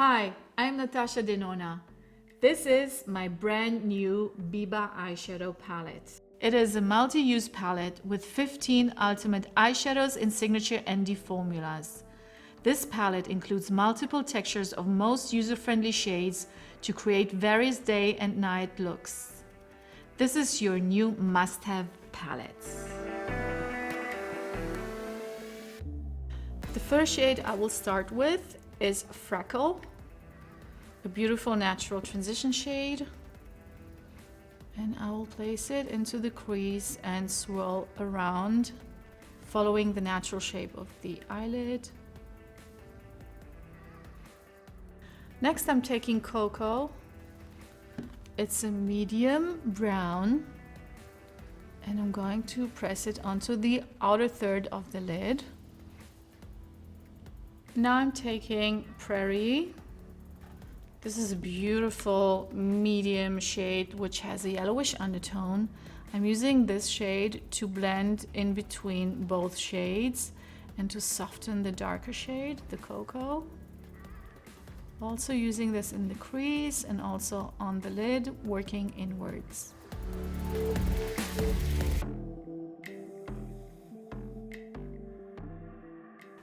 Hi, I'm Natasha Denona. This is my brand new BIBA eyeshadow palette. It is a multi-use palette with 15 ultimate eyeshadows in signature ND formulas. This palette includes multiple textures of most user-friendly shades to create various day and night looks. This is your new must-have palette. The first shade I will start with is Freckle, a beautiful natural transition shade, and I will place it into the crease and swirl around, following the natural shape of the eyelid. Next, I'm taking Coco. It's a medium brown, and I'm going to press it onto the outer third of the lid. Now I'm taking Prairie. This is a beautiful medium shade which has a yellowish undertone. I'm using this shade to blend in between both shades and to soften the darker shade, the Cocoa. Also using this in the crease and also on the lid, working inwards.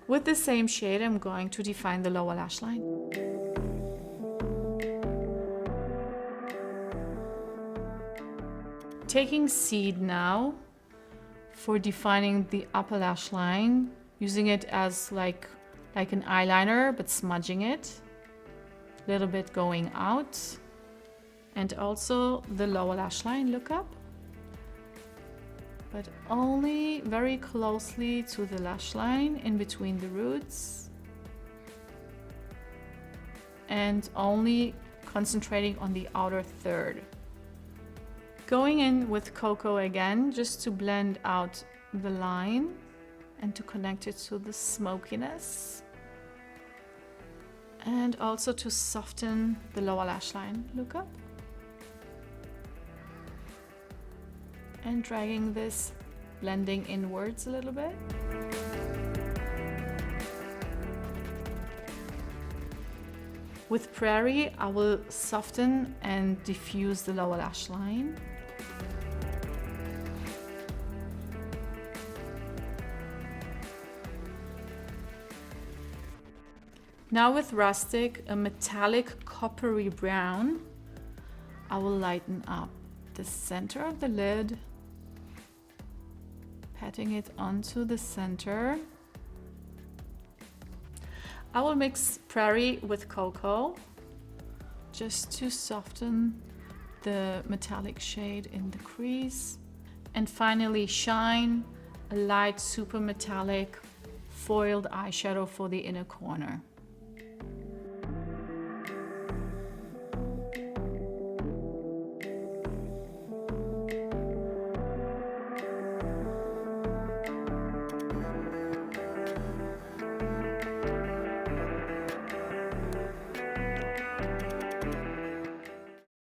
With the same shade, I'm going to define the lower lash line. Taking Seed now for defining the upper lash line, using it as like an eyeliner, but smudging it, a little bit going out, and also the lower lash line, look up, but only very closely to the lash line in between the roots, and only concentrating on the outer third. Going in with Cocoa again, just to blend out the line and to connect it to the smokiness, and also to soften the lower lash line, look up, and dragging this, blending inwards a little bit. With Prairie, I will soften and diffuse the lower lash line. Now with Rustic, a metallic coppery brown, I will lighten up the center of the lid, patting it onto the center. I will mix Prairie with Cocoa just to soften the metallic shade in the crease. And finally Shine, a light super metallic foiled eyeshadow for the inner corner.